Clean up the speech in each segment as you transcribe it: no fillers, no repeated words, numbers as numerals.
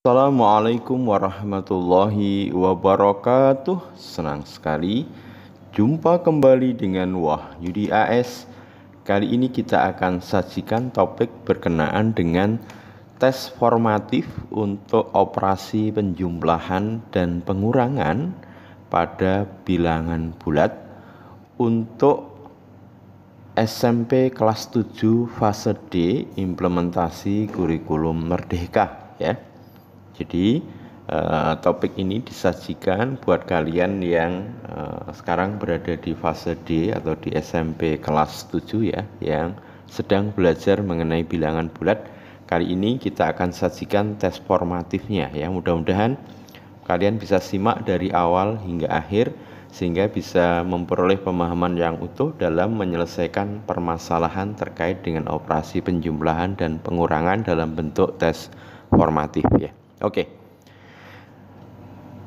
Assalamualaikum warahmatullahi wabarakatuh. Senang sekali jumpa kembali dengan Wahyudi AS. Kali ini kita akan sajikan topik berkenaan dengan tes formatif untuk operasi penjumlahan dan pengurangan pada bilangan bulat untuk SMP kelas 7 fase D implementasi kurikulum Merdeka ya. Jadi topik ini disajikan buat kalian yang sekarang berada di fase D atau di SMP kelas 7 ya, yang sedang belajar mengenai bilangan bulat. Kali ini kita akan sajikan tes formatifnya ya. Mudah-mudahan kalian bisa simak dari awal hingga akhir sehingga bisa memperoleh pemahaman yang utuh dalam menyelesaikan permasalahan terkait dengan operasi penjumlahan dan pengurangan dalam bentuk tes formatif ya. Oke.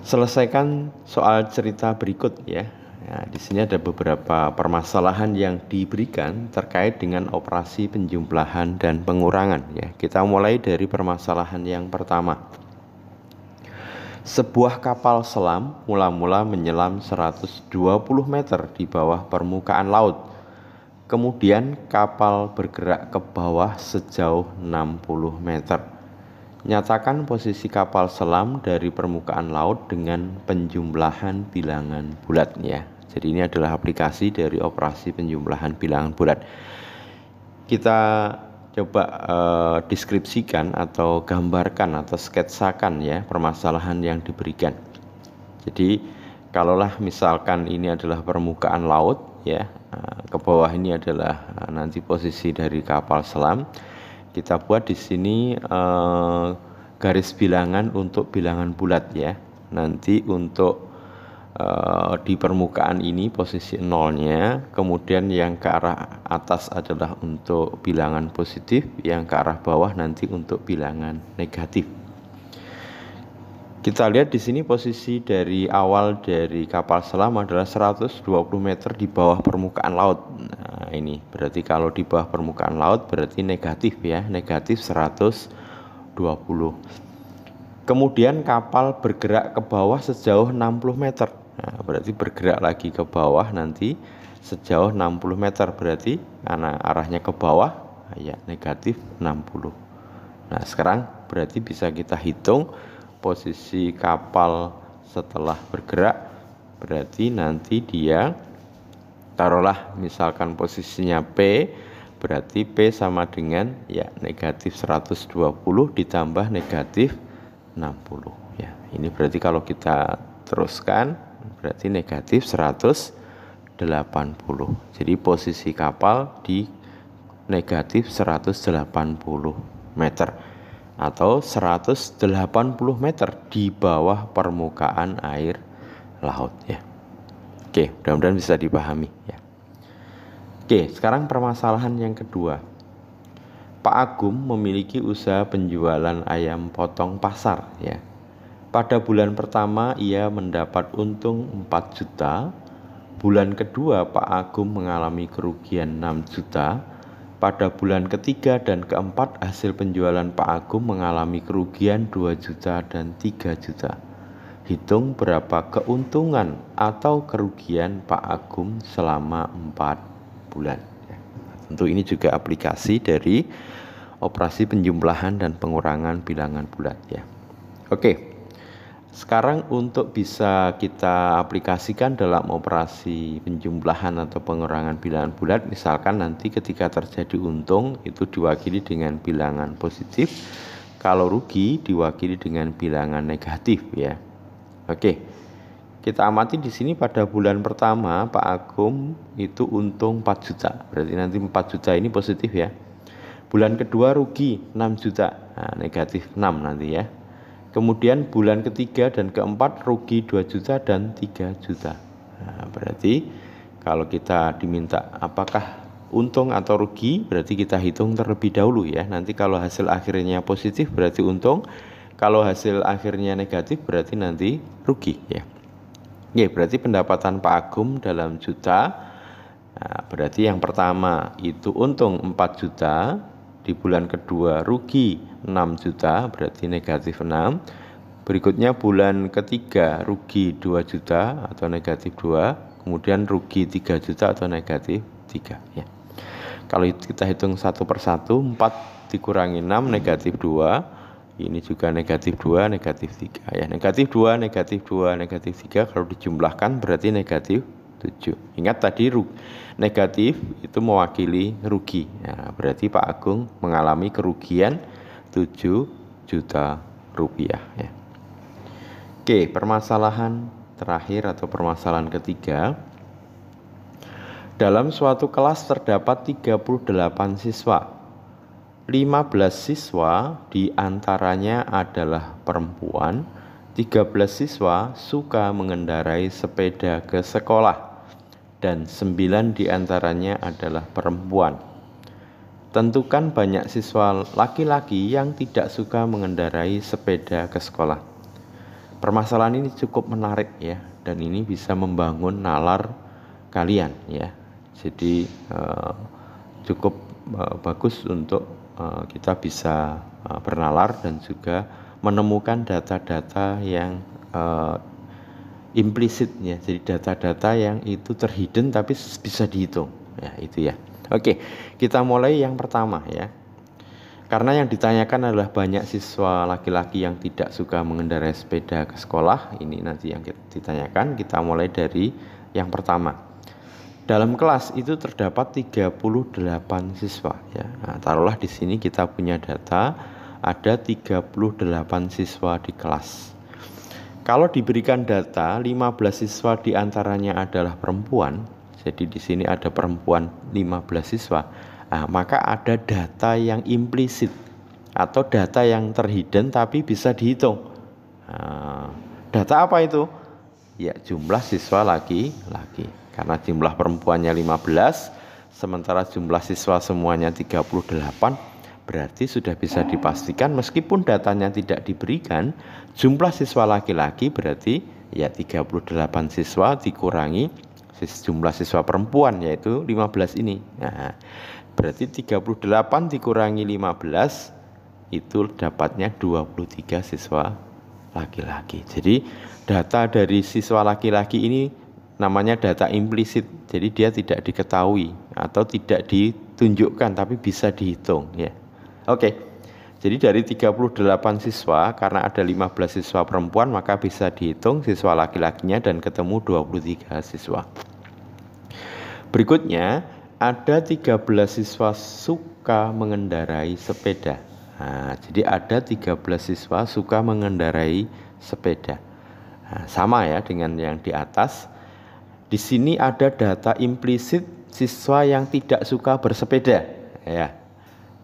Selesaikan soal cerita berikut ya. Nah, di sini ada beberapa permasalahan yang diberikan terkait dengan operasi penjumlahan dan pengurangan ya. Kita mulai dari permasalahan yang pertama. Sebuah kapal selam mula-mula menyelam 120 meter di bawah permukaan laut. Kemudian kapal bergerak ke bawah sejauh 60 meter. Nyatakan posisi kapal selam dari permukaan laut dengan penjumlahan bilangan bulat ya. Jadi ini adalah aplikasi dari operasi penjumlahan bilangan bulat. Kita coba deskripsikan atau gambarkan atau sketsakan ya permasalahan yang diberikan. Jadi kalaulah misalkan ini adalah permukaan laut ya, ke bawah ini adalah nanti posisi dari kapal selam. Kita buat di sini garis bilangan untuk bilangan bulat ya. Nanti untuk di permukaan ini posisi nolnya, kemudian yang ke arah atas adalah untuk bilangan positif, yang ke arah bawah nanti untuk bilangan negatif. Kita lihat di sini posisi dari awal dari kapal selam adalah 120 meter di bawah permukaan laut. Nah, ini berarti kalau di bawah permukaan laut berarti negatif ya, negatif 120. Kemudian kapal bergerak ke bawah sejauh 60 meter. Nah, berarti bergerak lagi ke bawah nanti sejauh 60 meter, berarti karena arahnya ke bawah ya negatif 60. Nah, sekarang berarti bisa kita hitung posisi kapal setelah bergerak, berarti nanti dia taruhlah misalkan posisinya P, berarti P sama dengan ya negatif 120 ditambah negatif 60 ya. Ini berarti kalau kita teruskan berarti negatif 180. Jadi posisi kapal di negatif 180 meter atau 180 meter di bawah permukaan air laut ya. Oke, mudah-mudahan bisa dipahami ya. Oke, sekarang permasalahan yang kedua. Pak Agum memiliki usaha penjualan ayam potong pasar ya. Pada bulan pertama ia mendapat untung 4 juta. Bulan kedua Pak Agum mengalami kerugian 6 juta. Pada bulan ketiga dan keempat hasil penjualan Pak Agum mengalami kerugian 2 juta dan 3 juta. Hitung berapa keuntungan atau kerugian Pak Agum selama 4 bulan. Tentu ini juga aplikasi dari operasi penjumlahan dan pengurangan bilangan bulat ya. Oke. Sekarang untuk bisa kita aplikasikan dalam operasi penjumlahan atau pengurangan bilangan bulat, misalkan nanti ketika terjadi untung itu diwakili dengan bilangan positif, kalau rugi diwakili dengan bilangan negatif ya. Oke. Kita amati di sini pada bulan pertama Pak Agum itu untung 4 juta. Berarti nanti 4 juta ini positif ya. Bulan kedua rugi 6 juta. Nah, negatif 6 nanti ya. Kemudian bulan ketiga dan keempat rugi 2 juta dan 3 juta. Nah, berarti kalau kita diminta apakah untung atau rugi, berarti kita hitung terlebih dahulu ya. Nanti kalau hasil akhirnya positif berarti untung. Kalau hasil akhirnya negatif berarti nanti rugi ya. Oke, berarti pendapatan Pak Agum dalam juta. Nah, berarti yang pertama itu untung 4 juta. di bulan kedua rugi 6 juta, berarti negatif 6. Berikutnya bulan ketiga rugi 2 juta atau negatif 2, kemudian rugi 3 juta atau negatif 3 ya. Kalau kita hitung satu persatu, 4 dikurangi 6 negatif 2. Ini juga negatif 2, negatif 3 ya. Negatif 2, negatif 2, negatif 3 kalau dijumlahkan berarti negatif 7. Ingat tadi negatif itu mewakili rugi ya, berarti Pak Agung mengalami kerugian 7 juta rupiah ya. Oke, permasalahan terakhir atau permasalahan ketiga. Dalam suatu kelas terdapat 38 siswa. 15 siswa diantaranya adalah perempuan, 13 siswa suka mengendarai sepeda ke sekolah, dan 9 diantaranya adalah perempuan. Tentukan banyak siswa laki-laki yang tidak suka mengendarai sepeda ke sekolah. Permasalahan ini cukup menarik ya, dan ini bisa membangun nalar kalian ya. Jadi cukup bagus untuk kita bisa bernalar dan juga menemukan data-data yang implisit ya. Jadi data-data yang itu terhidden tapi bisa dihitung ya, itu ya. Oke, kita mulai yang pertama ya. Karena yang ditanyakan adalah banyak siswa laki-laki yang tidak suka mengendarai sepeda ke sekolah. Ini nanti yang ditanyakan. Kita mulai dari yang pertama. Dalam kelas itu terdapat 38 siswa ya. Nah, taruhlah di sini kita punya data ada 38 siswa di kelas. Kalau diberikan data 15 siswa diantaranya adalah perempuan, jadi di sini ada perempuan 15 siswa. Nah, maka ada data yang implisit atau data yang terhidden tapi bisa dihitung. Nah, data apa itu? Ya, jumlah siswa laki-laki. Karena jumlah perempuannya 15, sementara jumlah siswa semuanya 38, berarti sudah bisa dipastikan meskipun datanya tidak diberikan, jumlah siswa laki-laki berarti ya 38 siswa dikurangi jumlah siswa perempuan yaitu 15 ini. Nah, berarti 38 dikurangi 15 itu dapatnya 23 siswa laki-laki. Jadi data dari siswa laki-laki ini namanya data implisit, jadi dia tidak diketahui atau tidak ditunjukkan tapi bisa dihitung ya. Oke. Jadi dari 38 siswa karena ada 15 siswa perempuan maka bisa dihitung siswa laki-lakinya dan ketemu 23 siswa. Berikutnya ada 13 siswa suka mengendarai sepeda. Nah, jadi ada 13 siswa suka mengendarai sepeda. Nah, sama ya dengan yang di atas. Di sini ada data implisit siswa yang tidak suka bersepeda ya.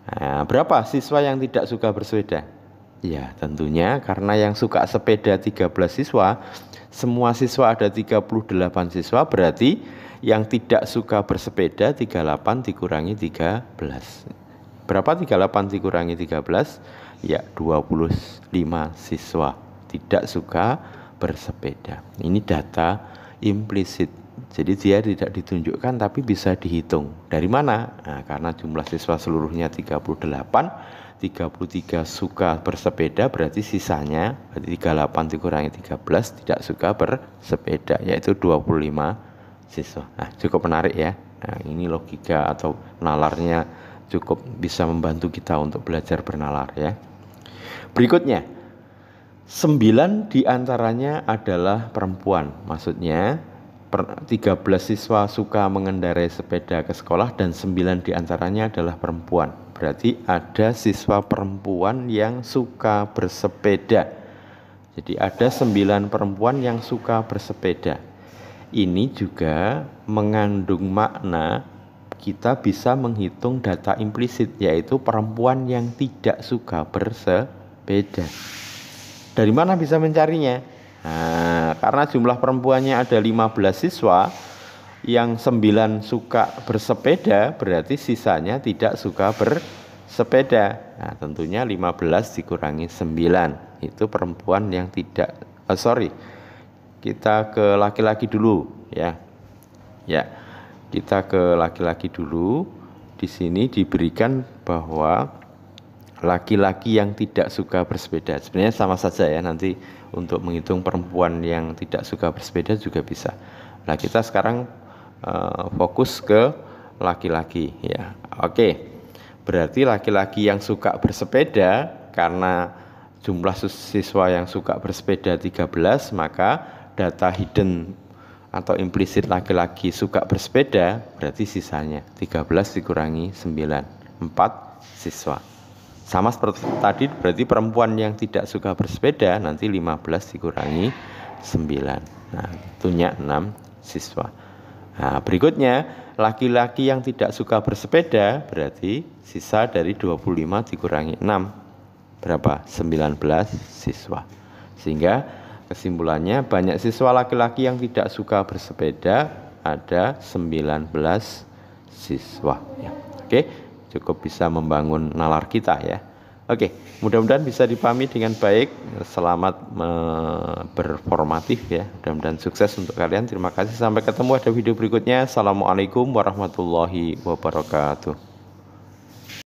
Nah, berapa siswa yang tidak suka bersepeda? Ya, tentunya karena yang suka sepeda 13 siswa, semua siswa ada 38 siswa, berarti yang tidak suka bersepeda 38 dikurangi 13. Berapa 38 dikurangi 13? Ya, 25 siswa tidak suka bersepeda. Ini data implisit, jadi dia tidak ditunjukkan tapi bisa dihitung. Dari mana? Nah, karena jumlah siswa seluruhnya 38, 33 suka bersepeda, berarti sisanya berarti 38 dikurangi 13 tidak suka bersepeda, yaitu 25 siswa. Nah, cukup menarik ya. Nah, ini logika atau nalarnya cukup bisa membantu kita untuk belajar bernalar ya. Berikutnya 9 diantaranya adalah perempuan, maksudnya 13 siswa suka mengendarai sepeda ke sekolah dan 9 diantaranya adalah perempuan. Berarti ada siswa perempuan yang suka bersepeda. Jadi ada 9 perempuan yang suka bersepeda. Ini juga mengandung makna kita bisa menghitung data implisit, yaitu perempuan yang tidak suka bersepeda. Dari mana bisa mencarinya? Nah, karena jumlah perempuannya ada 15 siswa, yang 9 suka bersepeda, berarti sisanya tidak suka bersepeda. Nah, tentunya 15 dikurangi 9, itu perempuan yang tidak, kita ke laki-laki dulu ya. Ya, kita ke laki-laki dulu. Di sini diberikan bahwa laki-laki yang tidak suka bersepeda, sebenarnya sama saja ya, nanti untuk menghitung perempuan yang tidak suka bersepeda juga bisa. Nah, kita sekarang fokus ke laki-laki ya. Oke, berarti laki-laki yang suka bersepeda, karena jumlah siswa yang suka bersepeda 13, maka data hidden atau implisit laki-laki suka bersepeda berarti sisanya 13 dikurangi 9, 4 siswa. Sama seperti tadi, berarti perempuan yang tidak suka bersepeda nanti 15 dikurangi 9. Nah, tentunya 6 siswa. Nah, berikutnya laki-laki yang tidak suka bersepeda berarti sisa dari 25 dikurangi 6 berapa? 19 siswa. Sehingga kesimpulannya banyak siswa laki-laki yang tidak suka bersepeda ada 19 siswa ya. Oke, cukup bisa membangun nalar kita ya. Oke, mudah-mudahan bisa dipahami dengan baik. Selamat berformatif ya. Mudah-mudahan sukses untuk kalian. Terima kasih. Sampai ketemu ada video berikutnya. Assalamualaikum warahmatullahi wabarakatuh.